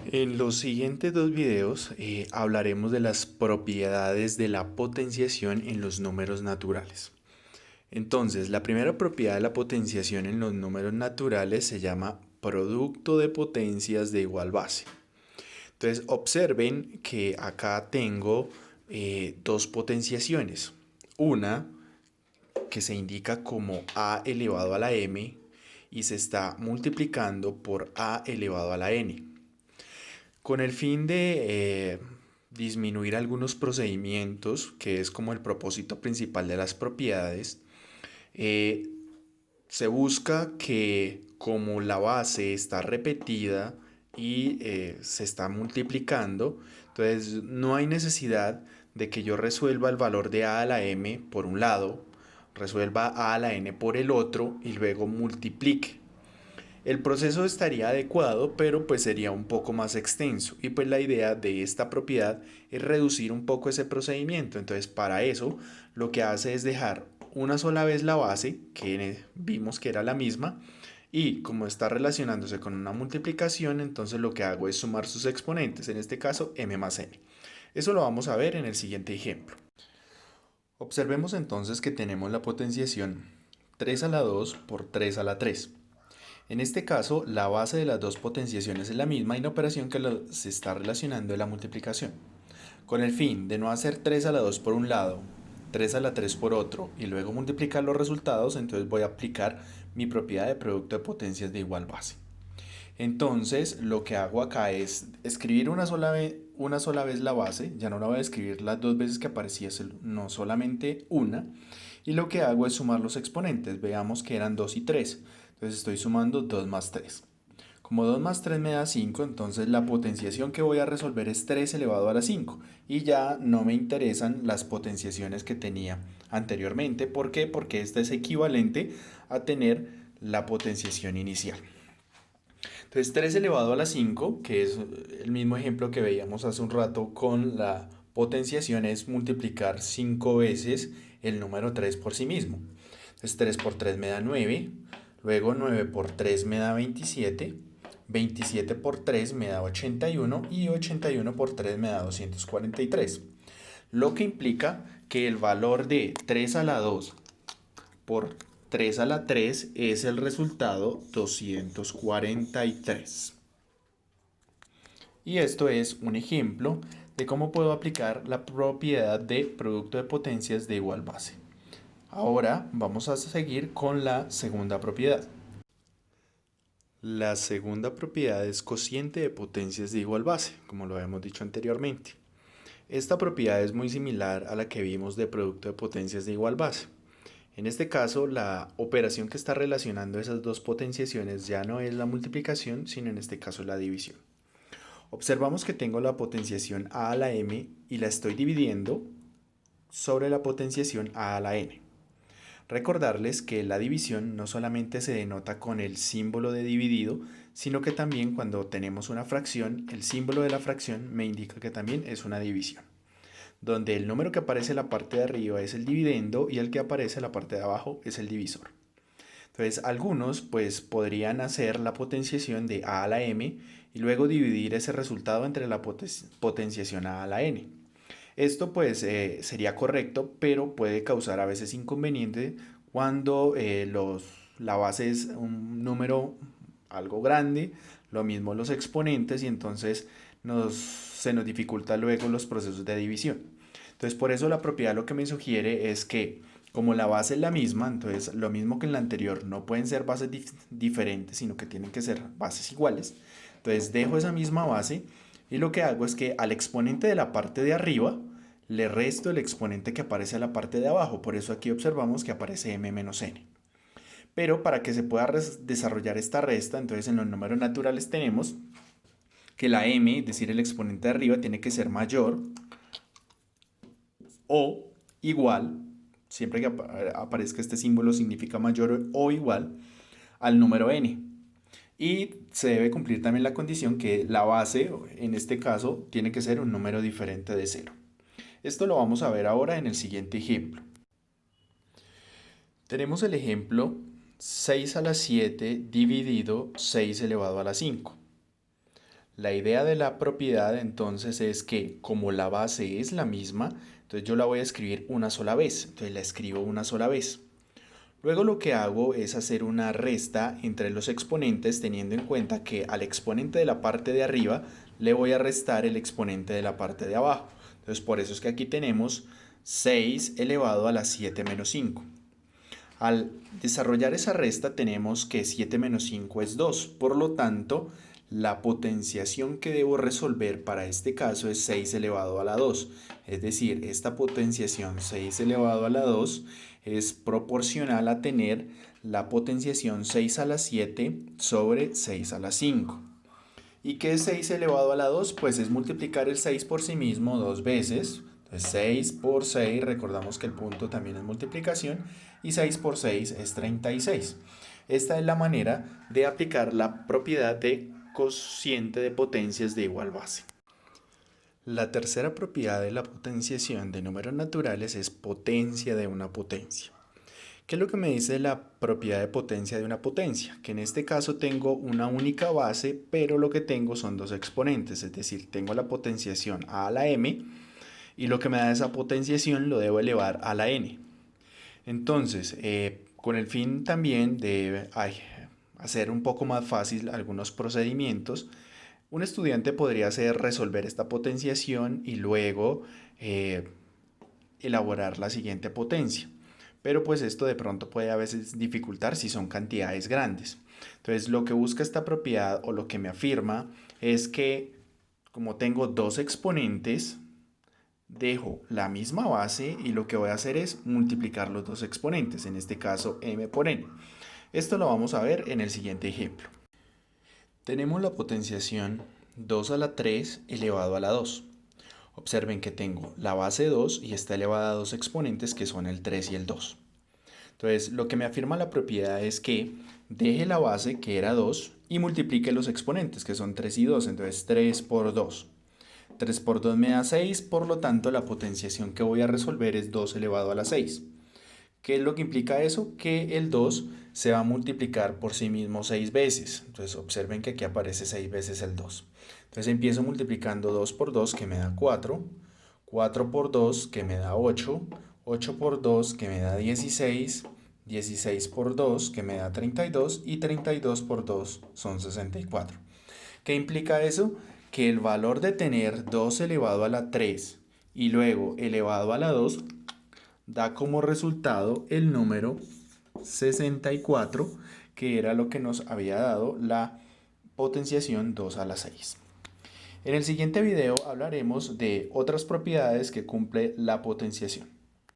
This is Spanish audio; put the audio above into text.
En los siguientes dos videos hablaremos de las propiedades de la potenciación en los números naturales. Entonces, la primera propiedad de la potenciación en los números naturales se llama producto de potencias de igual base. Entonces, observen que acá tengo dos potenciaciones. Una que se indica como a elevado a la m y se está multiplicando por a elevado a la n. Con el fin de disminuir algunos procedimientos, que es como el propósito principal de las propiedades, eh, se busca que como la base está repetida y se está multiplicando, entonces no hay necesidad de que yo resuelva el valor de a a la m por un lado, resuelva a a la n por el otro y luego multiplique. El proceso estaría adecuado, pero pues sería un poco más extenso y pues la idea de esta propiedad es reducir un poco ese procedimiento. Entonces para eso lo que hace es dejar una sola vez la base, que vimos que era la misma, y como está relacionándose con una multiplicación, entonces lo que hago es sumar sus exponentes, en este caso m más n. Eso lo vamos a ver en el siguiente ejemplo. Observemos entonces que tenemos la potenciación 3 a la 2 por 3 a la 3. En este caso, la base de las dos potenciaciones es la misma y la operación que se está relacionando es la multiplicación. Con el fin de no hacer 3 a la 2 por un lado, 3 a la 3 por otro y luego multiplicar los resultados, entonces voy a aplicar mi propiedad de producto de potencias de igual base. Entonces, lo que hago acá es escribir una sola vez la base, ya no la voy a escribir las dos veces que aparecía, no solamente una, y lo que hago es sumar los exponentes. Veamos que eran 2 y 3. Entonces estoy sumando 2 más 3. Como 2 más 3 me da 5, entonces la potenciación que voy a resolver es 3 elevado a la 5. Y ya no me interesan las potenciaciones que tenía anteriormente. ¿Por qué? Porque esta es equivalente a tener la potenciación inicial. Entonces 3 elevado a la 5, que es el mismo ejemplo que veíamos hace un rato con la potenciación, es multiplicar 5 veces el número 3 por sí mismo. Entonces 3 por 3 me da 9, luego 9 por 3 me da 27, 27 por 3 me da 81 y 81 por 3 me da 243. Lo que implica que el valor de 3 a la 2 por 3 a la 3 es el resultado 243. Y esto es un ejemplo de cómo puedo aplicar la propiedad de producto de potencias de igual base. Ahora vamos a seguir con la segunda propiedad. La segunda propiedad es cociente de potencias de igual base, como lo habíamos dicho anteriormente. Esta propiedad es muy similar a la que vimos de producto de potencias de igual base. En este caso, la operación que está relacionando esas dos potenciaciones ya no es la multiplicación, sino en este caso la división. Observamos que tengo la potenciación a la m y la estoy dividiendo sobre la potenciación a la n. Recordarles que la división no solamente se denota con el símbolo de dividido, sino que también cuando tenemos una fracción, el símbolo de la fracción me indica que también es una división, donde el número que aparece en la parte de arriba es el dividendo y el que aparece en la parte de abajo es el divisor. Entonces, algunos pues podrían hacer la potenciación de a la m y luego dividir ese resultado entre la potenciación a la n. Esto pues sería correcto, pero puede causar a veces inconveniente cuando la base es un número algo grande, lo mismo los exponentes y entonces se nos dificulta luego los procesos de división. Entonces por eso la propiedad lo que me sugiere es que como la base es la misma, entonces lo mismo que en la anterior, no pueden ser bases diferentes, sino que tienen que ser bases iguales. Entonces dejo esa misma base y lo que hago es que al exponente de la parte de arriba le resto el exponente que aparece en la parte de abajo. Por eso aquí observamos que aparece m menos n. Pero para que se pueda desarrollar esta resta, entonces en los números naturales tenemos que la m, es decir, el exponente de arriba, tiene que ser mayor o igual, siempre que aparezca este símbolo significa mayor o igual al número n. Y se debe cumplir también la condición que la base, en este caso, tiene que ser un número diferente de 0. Esto lo vamos a ver ahora en el siguiente ejemplo. Tenemos el ejemplo 6 a la 7 dividido 6 elevado a la 5. La idea de la propiedad entonces es que como la base es la misma, entonces yo la voy a escribir una sola vez. Entonces la escribo una sola vez. Luego lo que hago es hacer una resta entre los exponentes teniendo en cuenta que al exponente de la parte de arriba le voy a restar el exponente de la parte de abajo. Entonces por eso es que aquí tenemos 6 elevado a la 7 menos 5. Al desarrollar esa resta tenemos que 7 menos 5 es 2. Por lo tanto, la potenciación que debo resolver para este caso es 6 elevado a la 2. Es decir, esta potenciación 6 elevado a la 2 es proporcional a tener la potenciación 6 a la 7 sobre 6 a la 5. ¿Y qué es 6 elevado a la 2? Pues es multiplicar el 6 por sí mismo dos veces. Entonces 6 por 6, recordamos que el punto también es multiplicación, y 6 por 6 es 36. Esta es la manera de aplicar la propiedad de cociente de potencias de igual base. La tercera propiedad de la potenciación de números naturales es potencia de una potencia. ¿Qué es lo que me dice la propiedad de potencia de una potencia? Que en este caso tengo una única base, pero lo que tengo son dos exponentes, es decir, tengo la potenciación a la m y lo que me da esa potenciación lo debo elevar a la n. Entonces, con el fin también de hacer un poco más fácil algunos procedimientos, un estudiante podría hacer resolver esta potenciación y luego elaborar la siguiente potencia. Pero pues esto de pronto puede a veces dificultar si son cantidades grandes. Entonces lo que busca esta propiedad o lo que me afirma es que como tengo dos exponentes, dejo la misma base y lo que voy a hacer es multiplicar los dos exponentes, en este caso m por n. Esto lo vamos a ver en el siguiente ejemplo. Tenemos la potenciación 2 a la 3 elevado a la 2. Observen que tengo la base 2 y está elevada a dos exponentes que son el 3 y el 2. Entonces, lo que me afirma la propiedad es que deje la base, que era 2, y multiplique los exponentes, que son 3 y 2. Entonces, 3 por 2. 3 por 2 me da 6, por lo tanto, la potenciación que voy a resolver es 2 elevado a la 6. ¿Qué es lo que implica eso? Que el 2 se va a multiplicar por sí mismo 6 veces. Entonces, observen que aquí aparece 6 veces el 2. Entonces, empiezo multiplicando 2 por 2, que me da 4. 4 por 2, que me da 8. 8 por 2, que me da 16. 16 por 2, que me da 32. Y 32 por 2 son 64. ¿Qué implica eso? Que el valor de tener 2 elevado a la 3 y luego elevado a la 2 da como resultado el número 64, que era lo que nos había dado la potenciación 2 a la 6. En el siguiente video hablaremos de otras propiedades que cumple la potenciación.